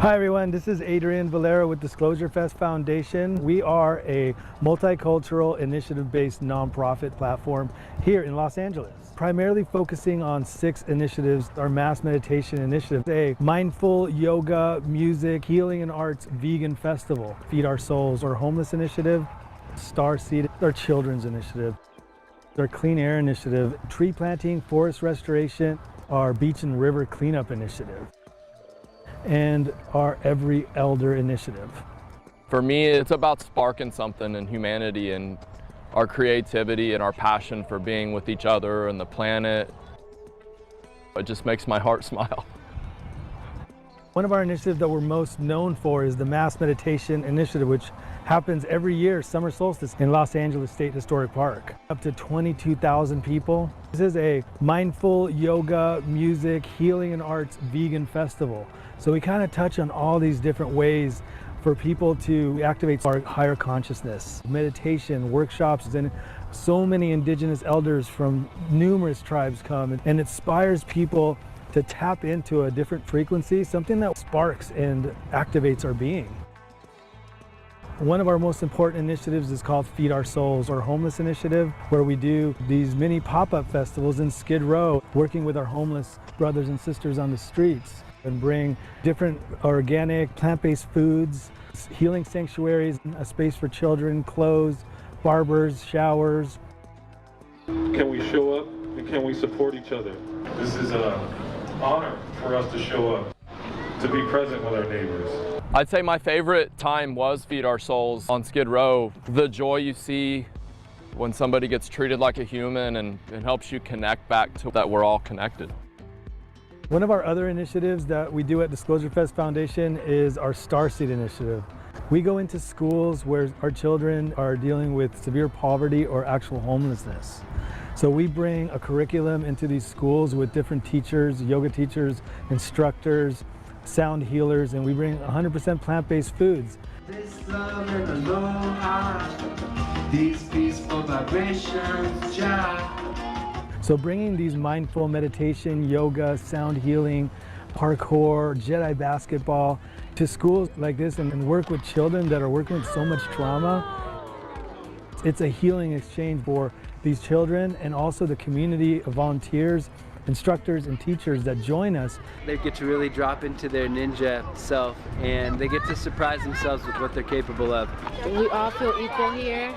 Hi everyone, this is Adrian Vallera with DisclosureFest Foundation. We are a multicultural initiative-based nonprofit platform here in Los Angeles, primarily focusing on 6 initiatives. Our mass meditation initiative, a mindful yoga, music, healing and arts vegan festival, Feed Our Souls, our homeless initiative, Starseed, our children's initiative, our clean air initiative, tree planting, forest restoration, our beach and river cleanup initiative, and our Every Elder initiative. For me, it's about sparking something in humanity and our creativity and our passion for being with each other and the planet. It just makes my heart smile. One of our initiatives that we're most known for is the Mass Meditation Initiative, which happens every year, summer solstice, in Los Angeles State Historic Park. Up to 22,000 people. This is a mindful yoga, music, healing and arts vegan festival. So we kind of touch on all these different ways for people to activate our higher consciousness. Meditation, workshops, and so many indigenous elders from numerous tribes come and inspires people to tap into a different frequency, something that sparks and activates our being. One of our most important initiatives is called Feed Our Souls, our homeless initiative, where we do these mini pop-up festivals in Skid Row, working with our homeless brothers and sisters on the streets, and bring different organic, plant-based foods, healing sanctuaries, a space for children, clothes, barbers, showers. Can we show up and can we support each other? This is an honor for us to show up, to be present with our neighbors. I'd say my favorite time was Feed Our Souls on Skid Row. The joy you see when somebody gets treated like a human and it helps you connect back to that we're all connected. One of our other initiatives that we do at DisclosureFest Foundation is our Starseed initiative. We go into schools where our children are dealing with severe poverty or actual homelessness. So we bring a curriculum into these schools with different teachers, yoga teachers, instructors, sound healers, and we bring 100% plant-based foods. This love and aloha, these peaceful vibrations, Jah. So bringing these mindful meditation, yoga, sound healing, parkour, Jedi basketball to schools like this and work with children that are working with so much trauma. It's a healing exchange for these children and also the community of volunteers, instructors and teachers that join us. They get to really drop into their ninja self and they get to surprise themselves with what they're capable of. We all feel equal here.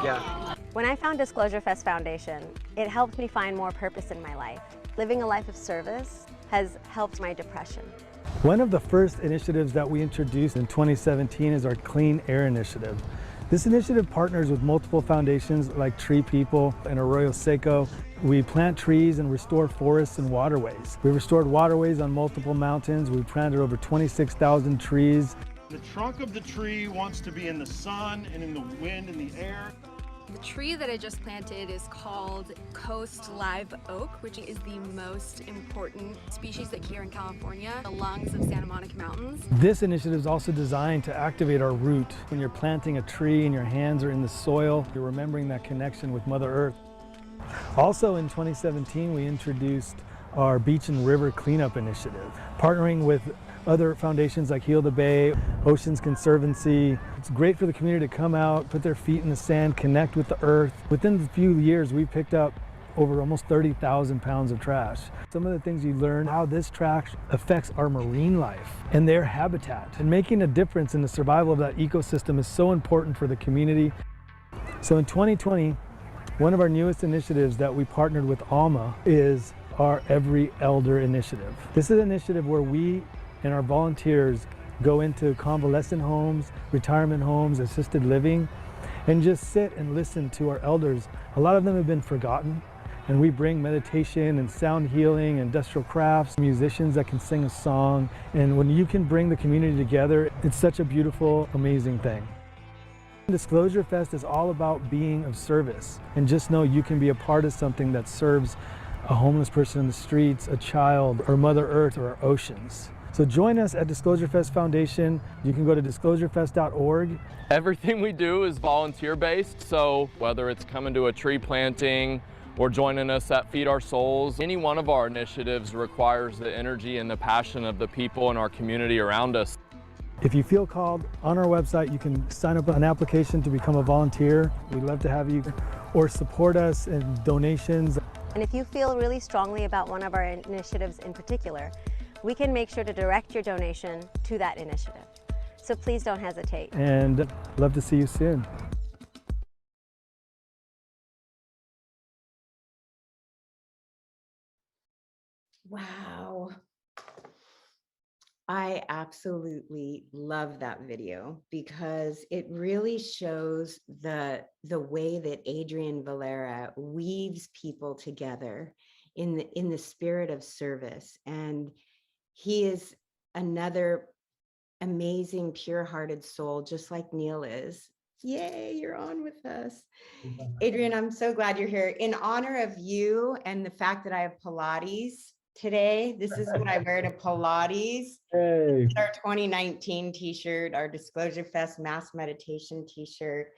Yeah. When I found DisclosureFest Foundation, it helped me find more purpose in my life. Living a life of service has helped my depression. One of the first initiatives that we introduced in 2017 is our Clean Air Initiative. This initiative partners with multiple foundations like Tree People and Arroyo Seco. We plant trees and restore forests and waterways. We restored waterways on multiple mountains. We planted over 26,000 trees. The trunk of the tree wants to be in the sun and in the wind and the air. The tree that I just planted is called Coast Live Oak, which is the most important species here in California, the lungs of Santa Monica Mountains. This initiative is also designed to activate our root. When you're planting a tree and your hands are in the soil, you're remembering that connection with Mother Earth. Also in 2017, we introduced our Beach and River Cleanup Initiative, partnering with other foundations like Heal the Bay, Oceans Conservancy. It's great for the community to come out, put their feet in the sand, connect with the earth. Within a few years, we picked up over almost 30,000 pounds of trash. Some of the things you learn, how this trash affects our marine life and their habitat. And making a difference in the survival of that ecosystem is so important for the community. So in 2020, one of our newest initiatives that we partnered with Alma is our Every Elder initiative. This is an initiative where we and our volunteers go into convalescent homes, retirement homes, assisted living, and just sit and listen to our elders. A lot of them have been forgotten, and we bring meditation and sound healing, industrial crafts, musicians that can sing a song, and when you can bring the community together, it's such a beautiful, amazing thing. DisclosureFest is all about being of service, and just know you can be a part of something that serves a homeless person in the streets, a child, or Mother Earth, or our oceans. So join us at DisclosureFest Foundation. You can go to disclosurefest.org. Everything we do is volunteer-based, so whether it's coming to a tree planting or joining us at Feed Our Souls. Any one of our initiatives requires the energy and the passion of the people in our community around us. If you feel called, on our website you can sign up an application to become a volunteer. We'd love to have you, or support us in donations. And if you feel really strongly about one of our initiatives in particular, we can make sure to direct your donation to that initiative. So please don't hesitate. And love to see you soon. Wow. I absolutely love that video because it really shows the way that Adrian Vallera weaves people together in the spirit of service. And he is another amazing, pure-hearted soul, just like Neil is. Yay, you're on with us. Adrian, I'm so glad you're here. In honor of you and the fact that I have Pilates today, this is what I wear to Pilates. Hey. It's our 2019 t-shirt, our DisclosureFest mass meditation t-shirt.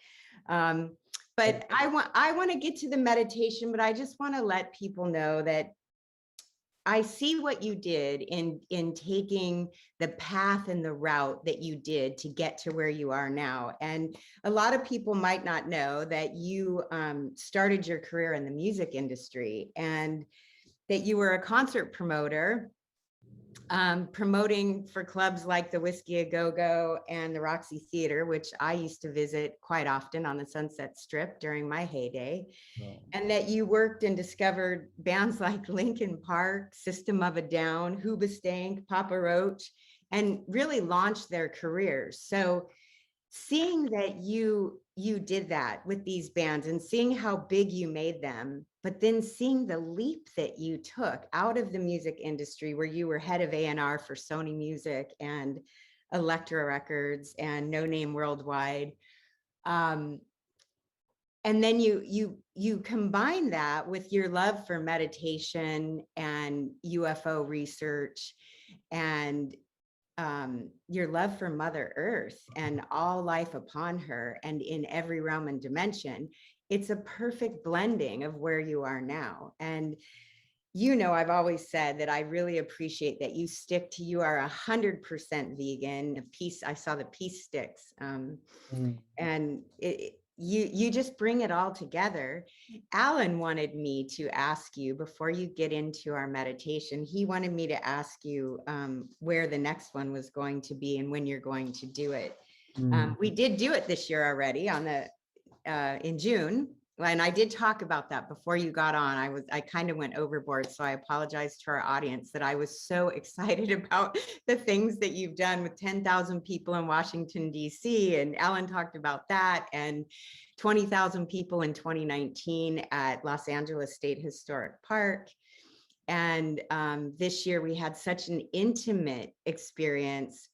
But I want to get to the meditation, but I just want to let people know that I see what you did in taking the path and the route that you did to get to where you are now. And a lot of people might not know that you started your career in the music industry and that you were a concert promoter, promoting for clubs like the Whiskey A Go-Go and the Roxy Theater, which I used to visit quite often on the Sunset Strip during my heyday. Wow. And that you worked and discovered bands like Linkin Park, System of a Down, Hoobastank, Papa Roach, and really launched their careers. So seeing that you did that with these bands and seeing how big you made them, but then seeing the leap that you took out of the music industry where you were head of A&R for Sony Music and Elektra Records and No Name Worldwide. And then you combine that with your love for meditation and UFO research and your love for Mother Earth and all life upon her and in every realm and dimension. It's a perfect blending of where you are now. And you know, I've always said that I really appreciate that you stick to, you are 100% vegan. I saw the peace sticks, and you just bring it all together. Alan wanted me to ask you, before you get into our meditation, he wanted me to ask you where the next one was going to be and when you're going to do it. We did do it this year already on the in June. And I did talk about that before you got on. I kind of went overboard. So I apologize to our audience that I was so excited about the things that you've done with 10,000 people in Washington, D.C. And Alan talked about that, and 20,000 people in 2019 at Los Angeles State Historic Park. And this year we had such an intimate experience.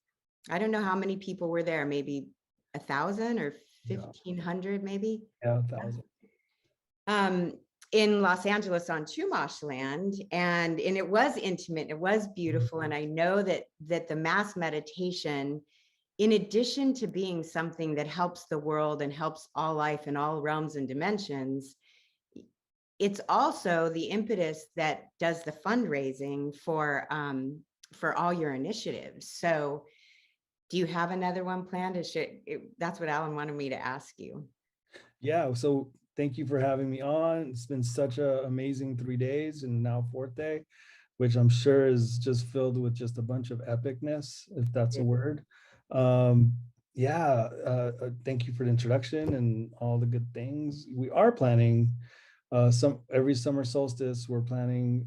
I don't know how many people were there, maybe 1,000 or 1,500 maybe? Yeah, 1,000. In Los Angeles on Chumash land, and it was intimate, it was beautiful. And I know that the mass meditation, in addition to being something that helps the world and helps all life in all realms and dimensions, it's also the impetus that does the fundraising for all your initiatives. So do you have another one planned? That's what Alan wanted me to ask you. Yeah, so thank you for having me on. It's been such an amazing 3 days and now 4th day, which I'm sure is just filled with just a bunch of epicness, if that's a word. Thank you for the introduction and all the good things. We are planning every summer solstice, we're planning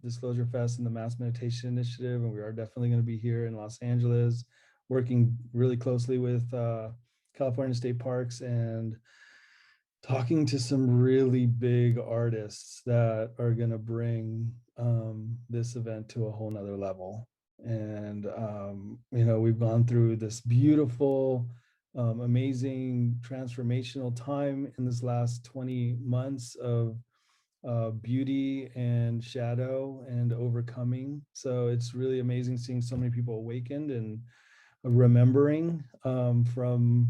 DisclosureFest and the Mass Meditation Initiative, and we are definitely going to be here in Los Angeles, working really closely with California State Parks and talking to some really big artists that are going to bring this event to a whole nother level. And, we've gone through this beautiful, amazing transformational time in this last 20 months of beauty and shadow and overcoming. So it's really amazing seeing so many people awakened and remembering from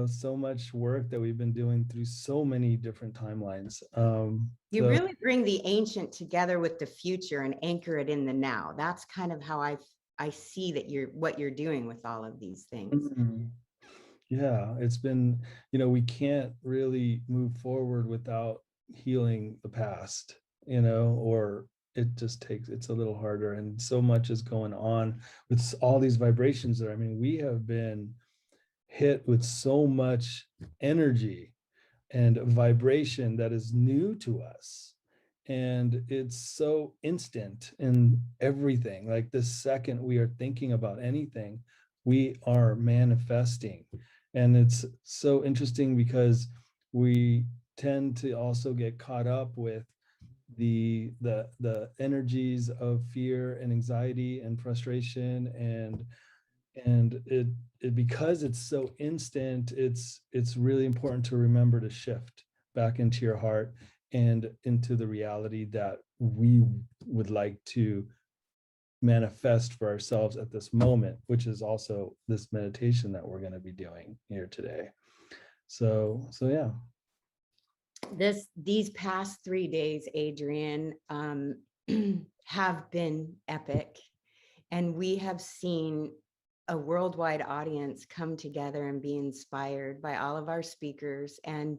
so much work that we've been doing through so many different timelines. You really bring the ancient together with the future and anchor it in the now. That's kind of how I see that what you're doing with all of these things. Yeah, it's been, we can't really move forward without healing the past, or it's a little harder, and so much is going on with all these vibrations there. I mean, we have been hit with so much energy and vibration that is new to us. And it's so instant in everything. Like the second we are thinking about anything, we are manifesting. And it's so interesting because we tend to also get caught up with the energies of fear and anxiety and frustration, and it because it's so instant, it's really important to remember to shift back into your heart and into the reality that we would like to manifest for ourselves at this moment, which is also this meditation that we're going to be doing here today. So yeah. These past 3 days, Adrian, have been epic, and we have seen a worldwide audience come together and be inspired by all of our speakers, and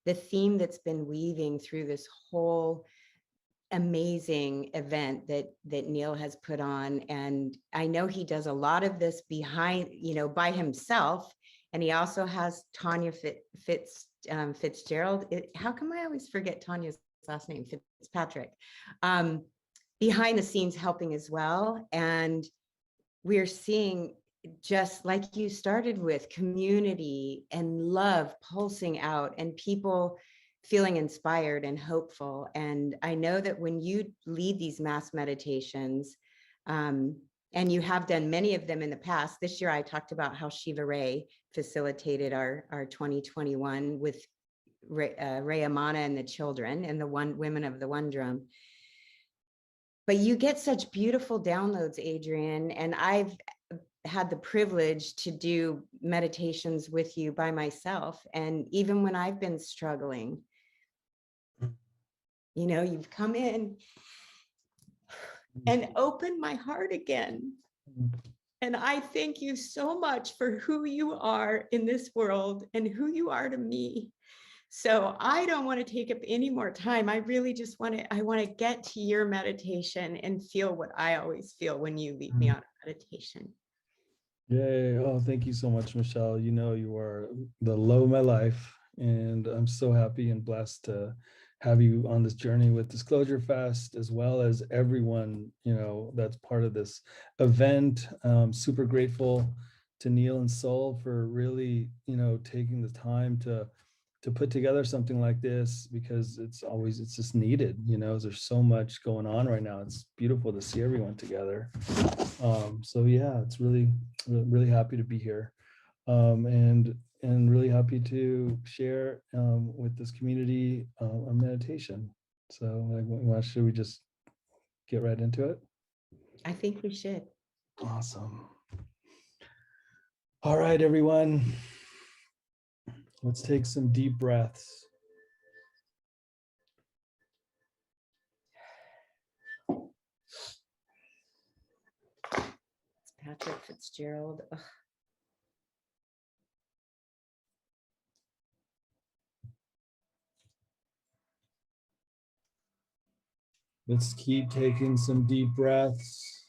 the theme that's been weaving through this whole amazing event that Neil has put on. And I know he does a lot of this behind, by himself, and he also has Tanya Fitzgerald. How come I always forget Tanya's last name? Fitzpatrick, behind the scenes helping as well. And we're seeing, just like you started with, community and love pulsing out and people feeling inspired and hopeful. And I know that when you lead these mass meditations, and you have done many of them in the past, this year I talked about how Shiva Ray facilitated our 2021 with Ray Amana and the children and the women of the One Drum. But you get such beautiful downloads, Adrian, and I've had the privilege to do meditations with you by myself. And even when I've been struggling, you've come in and opened my heart again. And I thank you so much for who you are in this world and who you are to me. So I don't want to take up any more time. I really just want to get to your meditation and feel what I always feel when you lead me on a meditation. Yay. Oh, thank you so much, Michelle. You are the love of my life, and I'm so happy and blessed to have you on this journey with DisclosureFest, as well as everyone, that's part of this event. Super grateful to Neil and Soul for really, taking the time to put together something like this, because it's just needed. There's so much going on right now. It's beautiful to see everyone together. So yeah, it's really happy to be here, and really happy to share with this community a meditation. So should we just get right into it? I think we should. Awesome. All right, everyone. Let's take some deep breaths. It's Patrick Fitzgerald. Ugh. Let's keep taking some deep breaths,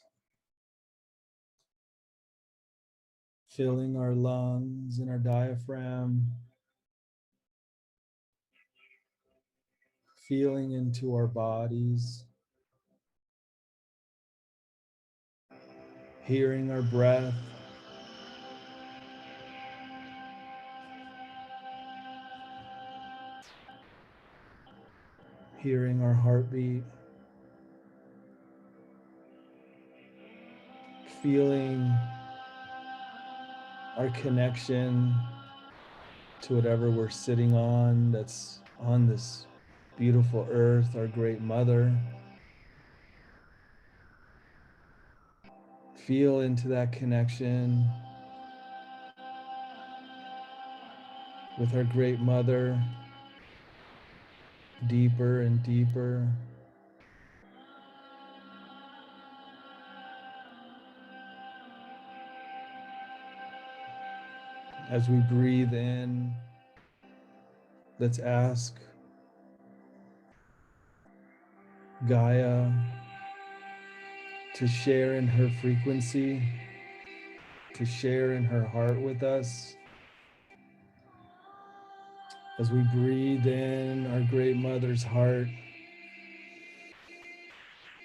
filling our lungs and our diaphragm, feeling into our bodies, hearing our breath, hearing our heartbeat, feeling our connection to whatever we're sitting on, that's on this beautiful earth, our great mother. Feel into that connection. with our Great Mother, deeper and deeper. As we breathe in, let's ask Gaia to share in her frequency, to share in her heart with us. As we breathe in our Great Mother's heart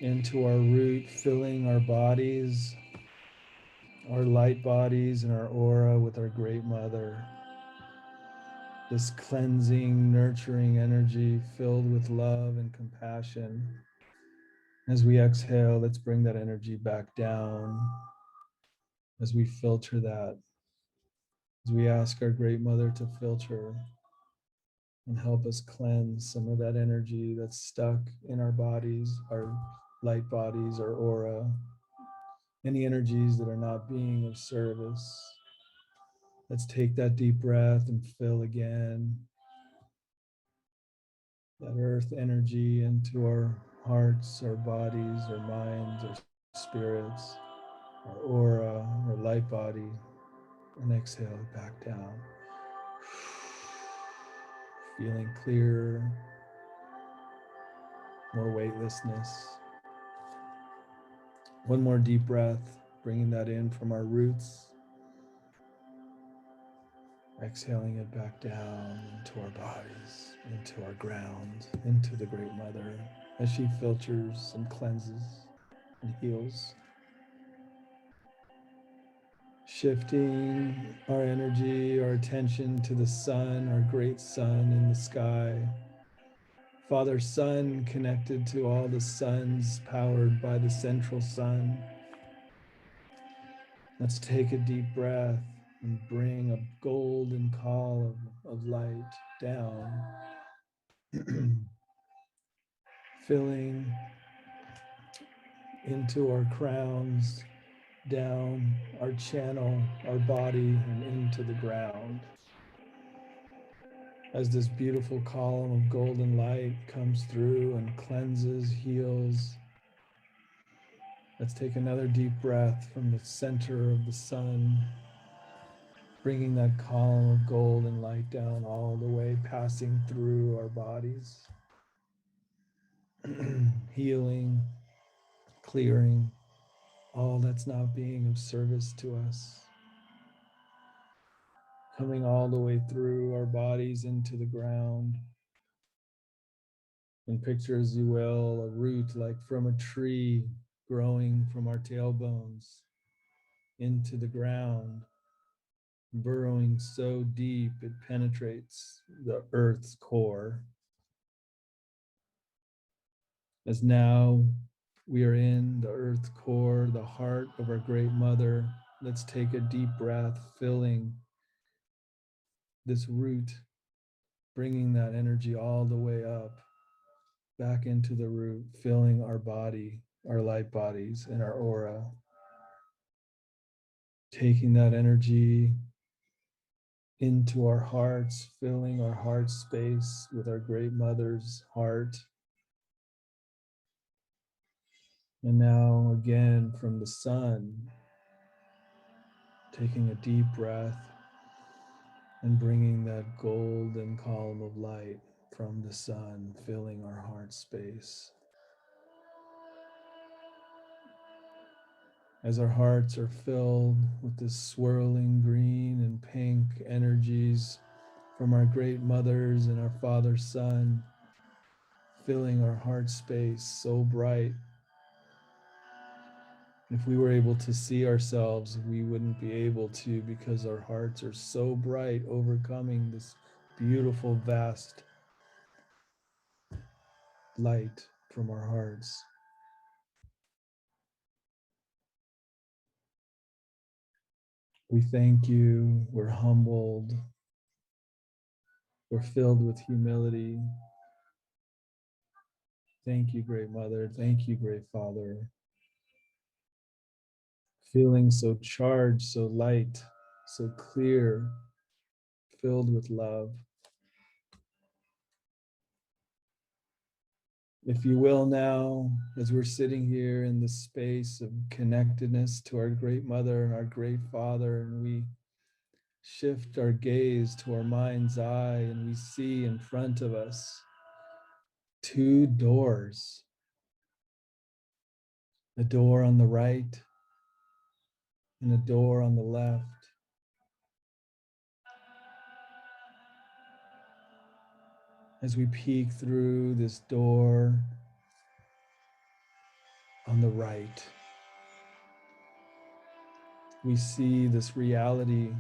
into our root, filling our bodies, our light bodies and our aura with our Great Mother. This cleansing, nurturing energy filled with love and compassion. As we exhale, let's bring that energy back down as we filter that, as we ask our Great Mother to filter and help us cleanse some of that energy that's stuck in our bodies, our light bodies, our aura, any energies that are not being of service. Let's take that deep breath and fill again that earth energy into our hearts, our bodies, our minds, our spirits, our aura, our light body, and exhale back down. Feeling clearer, more weightlessness. One more deep breath, bringing that in from our roots. Exhaling it back down into our bodies, into our ground, into the Great Mother as she filters and cleanses and heals. Shifting our energy, our attention to the sun, our great sun in the sky. Father Sun connected to all the suns, powered by the central sun. Let's take a deep breath and bring a golden call of light down, filling into our crowns, down our channel, our body, and into the ground. As this beautiful column of golden light comes through and cleanses, heals, let's take another deep breath from the center of the sun, bringing that column of golden light down all the way, passing through our bodies, healing, clearing all that's not being of service to us, coming all the way through our bodies into the ground. And picture, as you will, a root like from a tree growing from our tailbones into the ground, burrowing so deep it penetrates the earth's core. As now we are in the earth's core, the heart of our Great Mother, let's take a deep breath, filling this root, bringing that energy all the way up, back into the root, filling our body, our light bodies, and our aura. Taking that energy into our hearts, filling our heart space with our Great Mother's heart. And now again from the sun, taking a deep breath and bringing that golden column of light from the sun, filling our heart space. As our hearts are filled with this swirling green and pink energies from our Great Mothers and our Father Sun, filling our heart space so bright. If we were able to see ourselves, we wouldn't be able to, because our hearts are so bright, overcoming this beautiful, vast light from our hearts. We thank you, we're humbled, we're filled with humility. Thank you, Great Mother. Thank you, Great Father. Feeling so charged, so light, so clear, filled with love. If you will now, as we're sitting here in this space of connectedness to our great mother and our great father, and we shift our gaze to our mind's eye and we see in front of us two doors, a door on the right and a door on the left. As we peek through this door on the right, we see this reality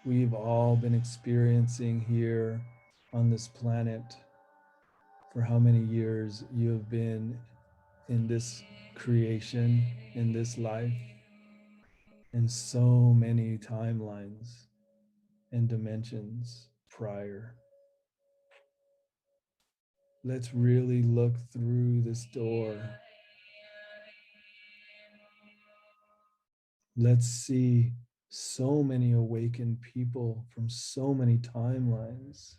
we've all been experiencing here on this planet. For how many years you have been in this creation, in this life, and so many timelines and dimensions prior. Let's really look through this door. Let's see so many awakened people from so many timelines,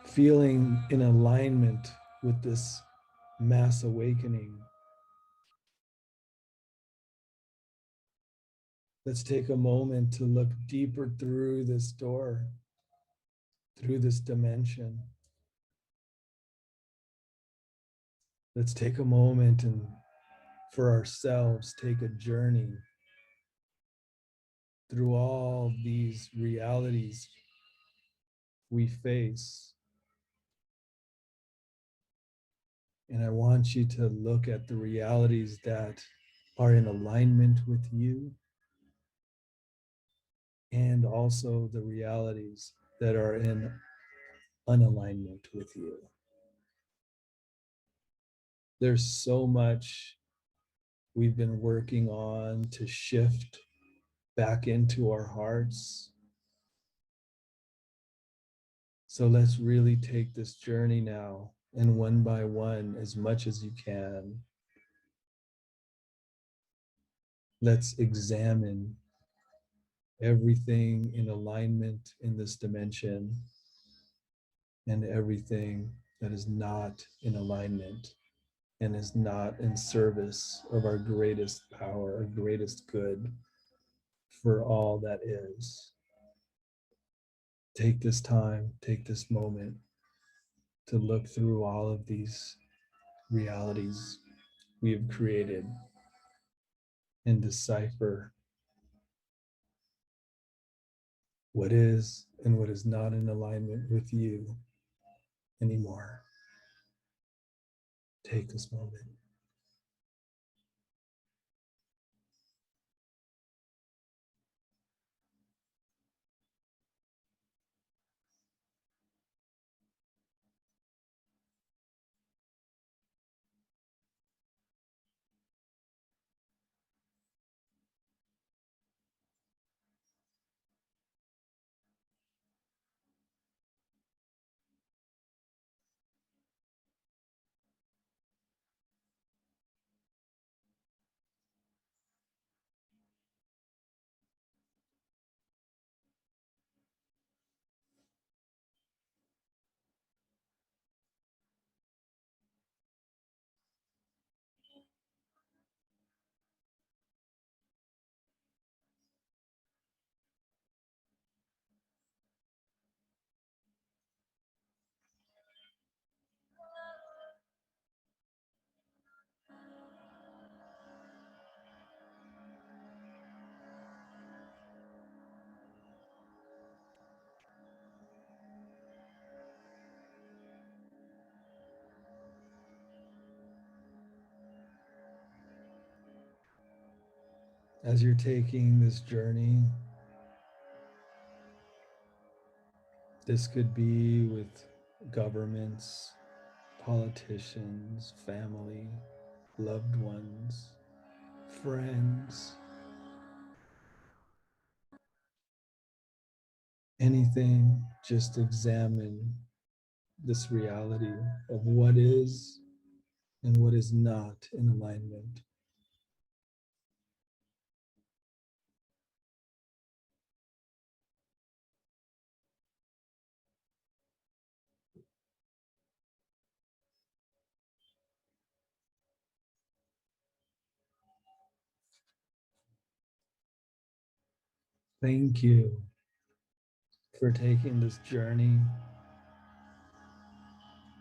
feeling in alignment with this mass awakening. Let's take a moment to look deeper through this door, through this dimension. Let's take a moment and for ourselves take a journey through all these realities we face. And I want you to look at the realities that are in alignment with you, and also the realities that are in unalignment with you. There's so much we've been working on to shift back into our hearts. So let's really take this journey now, and one by one, as much as you can, let's examine everything in alignment in this dimension and everything that is not in alignment and is not in service of our greatest power, our greatest good for all that is. Take this time, take this moment to look through all of these realities we have created and decipher what is and what is not in alignment with you anymore. Take this moment. As you're taking this journey, this could be with governments, politicians, family, loved ones, friends, anything. Just examine this reality of what is and what is not in alignment. Thank you for taking this journey.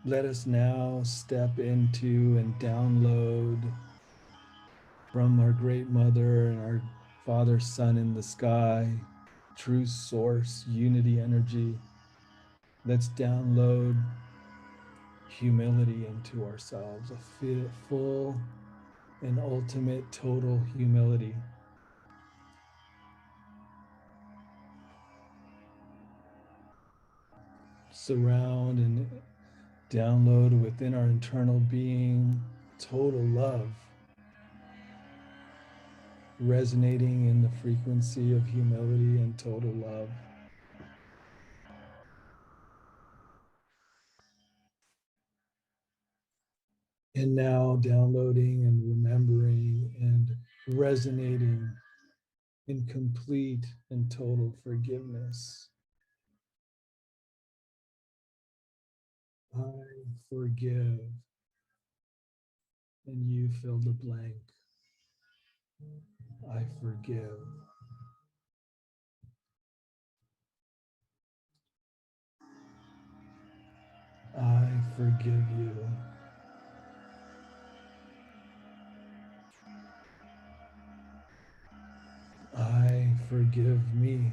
Let us now step into and download from our great mother and our Father, Son in the sky, true source, unity energy. Let's download humility into ourselves, a full and ultimate total humility. Surround and download within our internal being total love, resonating in the frequency of humility and total love. And now downloading and remembering and resonating in complete and total forgiveness. I forgive. And you fill the blank. I forgive. I forgive you. I forgive me.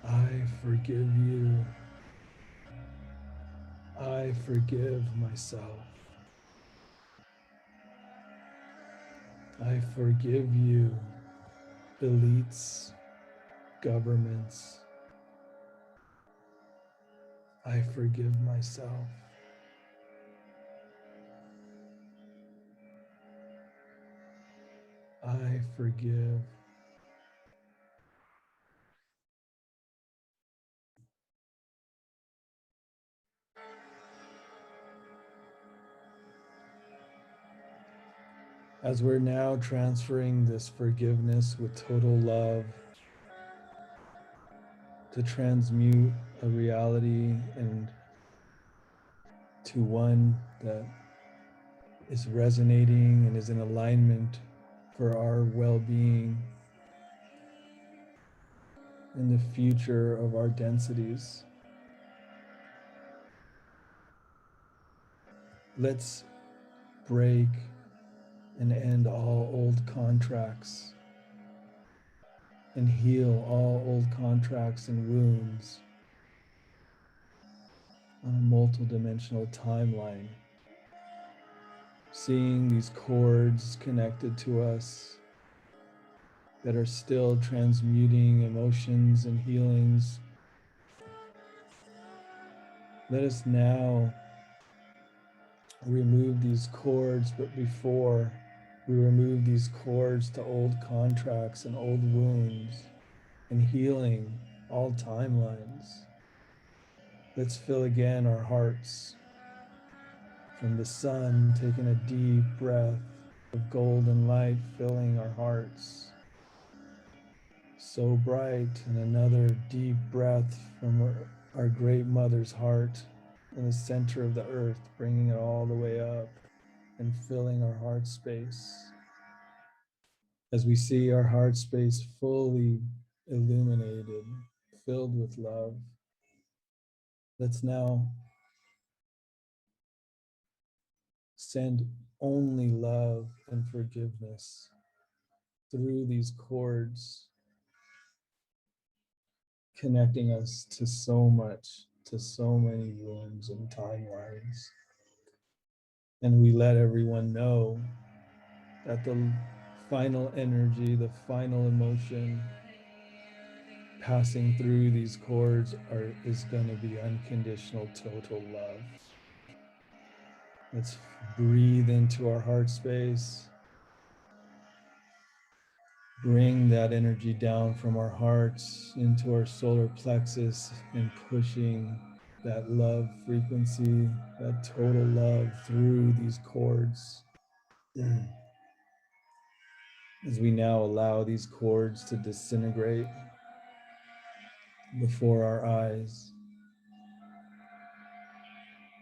I forgive you. I forgive myself. I forgive you, elites, governments. I forgive myself. I forgive. As we're now transferring this forgiveness with total love to transmute a reality and to one that is resonating and is in alignment for our well-being in the future of our densities. Let's break and end all old contracts and heal all old contracts and wounds on a multidimensional timeline. Seeing these cords connected to us that are still transmuting emotions and healings. Let us now remove these cords, but before we remove these cords to old contracts and old wounds and healing all timelines, let's fill again our hearts from the sun, taking a deep breath of golden light filling our hearts. So bright, and another deep breath from our great mother's heart in the center of the earth, bringing it all the way up and filling our heart space. As we see our heart space fully illuminated, filled with love, let's now send only love and forgiveness through these cords, connecting us to so much, to so many wounds and timelines. And we let everyone know that the final energy, the final emotion passing through these cords is going to be unconditional total love. Let's breathe into our heart space. Bring that energy down from our hearts into our solar plexus and pushing that love frequency, that total love through these cords. As we now allow these cords to disintegrate before our eyes,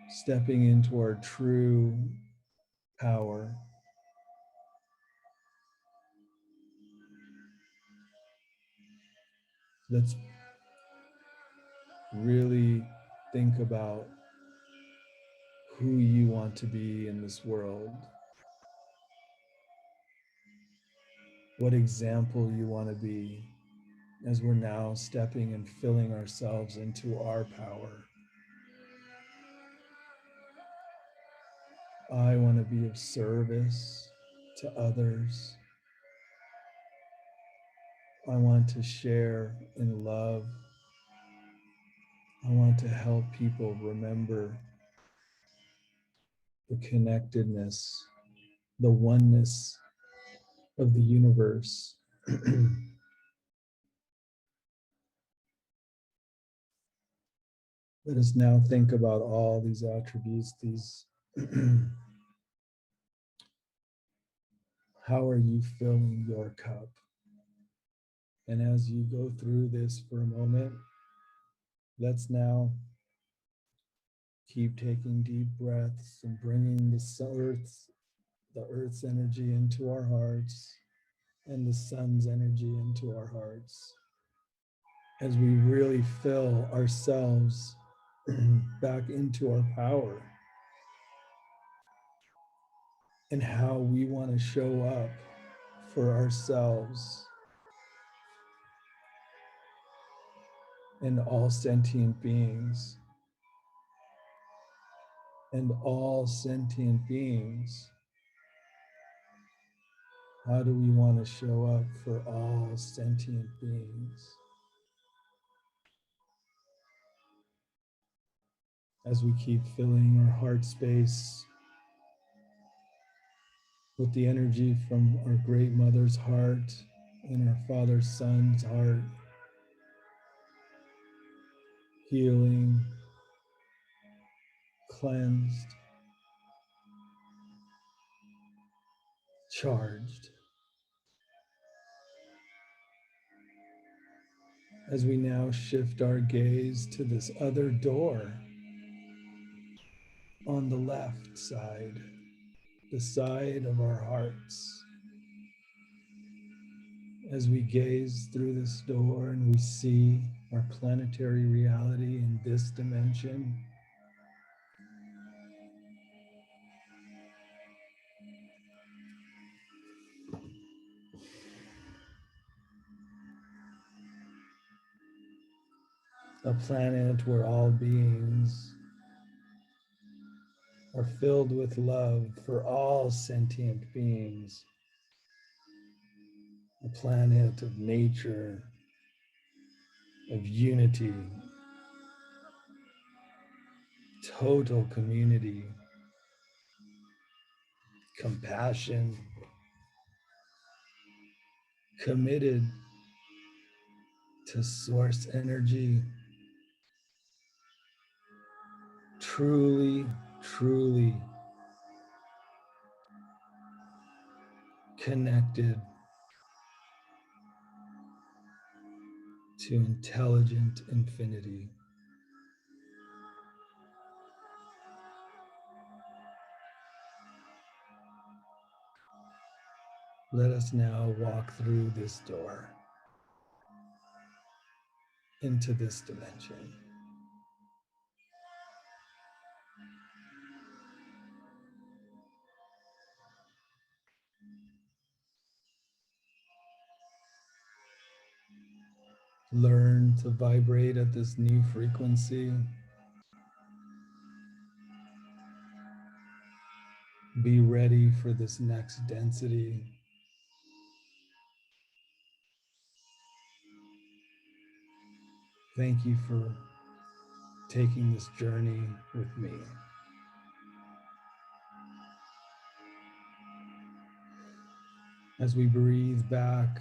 stepping into our true power, Let's really think about who you want to be in this world, what example you want to be as we're now stepping and filling ourselves into our power. I want to be of service to others. I want to share in love. I want to help people remember the connectedness, the oneness of the universe. Let us now think about all these attributes, these how are you filling your cup? And as you go through this for a moment, let's now keep taking deep breaths and bringing the earth's energy into our hearts and the sun's energy into our hearts as we really fill ourselves back into our power and how we want to show up for ourselves and all sentient beings. And all sentient beings, how do we want to show up for all sentient beings? As we keep filling our heart space with the energy from our great mother's heart and our father son's heart, healing, cleansed, charged. As we now shift our gaze to this other door on the left side, the side of our hearts. As we gaze through this door and we see our planetary reality in this dimension, a planet where all beings are filled with love for all sentient beings, a planet of nature, of unity, total community, compassion, committed to source energy, truly, truly connected to intelligent infinity. Let us now walk through this door into this dimension. Learn to vibrate at this new frequency. Be ready for this next density. Thank you for taking this journey with me. As we breathe back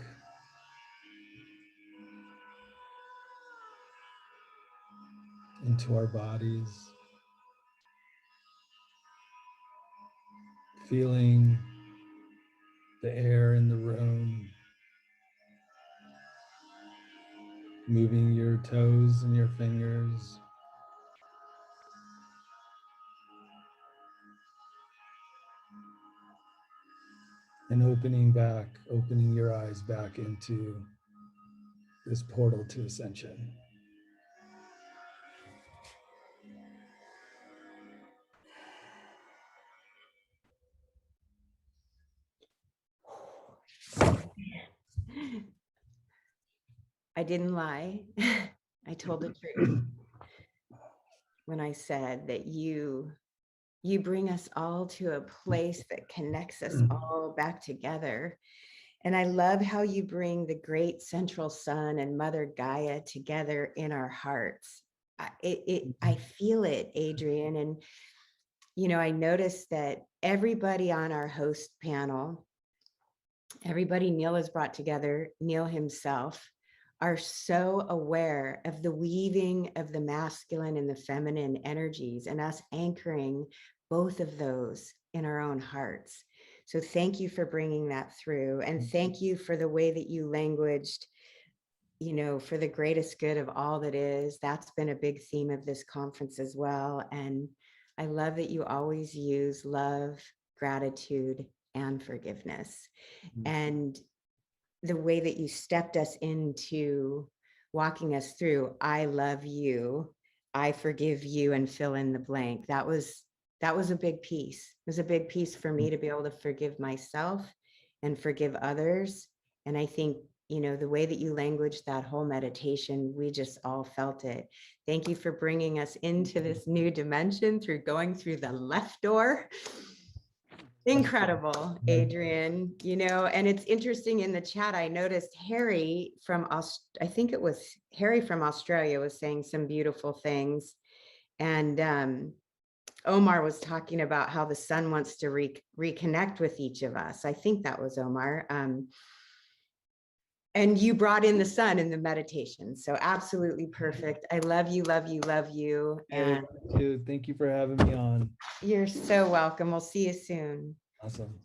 into our bodies, feeling the air in the room, moving your toes and your fingers, and opening your eyes back into this portal to ascension. I didn't lie. I told the truth when I said that you bring us all to a place that connects us all back together. And I love how you bring the great central sun and Mother Gaia together in our hearts. I feel it, Adrian. And, you know, I noticed that everybody on our host panel, everybody Neil has brought together, Neil himself, are so aware of the weaving of the masculine and the feminine energies and us anchoring both of those in our own hearts. So thank you for bringing that through. And thank you for the way that you languaged, you know, for the greatest good of all that is. That's been a big theme of this conference as well. And I love that you always use love, gratitude, and forgiveness. And the way that you stepped us into walking us through, I love you, I forgive you, and fill in the blank. That was a big piece. It was a big piece for me to be able to forgive myself and forgive others. And I think, you know, the way that you languaged that whole meditation, we just all felt it. Thank you for bringing us into this new dimension through going through the left door. Incredible, Adrian, you know, and it's interesting in the chat, I noticed Harry from, I think it was Harry from Australia was saying some beautiful things. And Omar was talking about how the sun wants to reconnect with each of us. I think that was Omar. And you brought in the sun in the meditation. So absolutely perfect. I love you, love you, love you. And Thank you for having me on. You're so welcome. We'll see you soon. Awesome.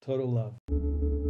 Total love.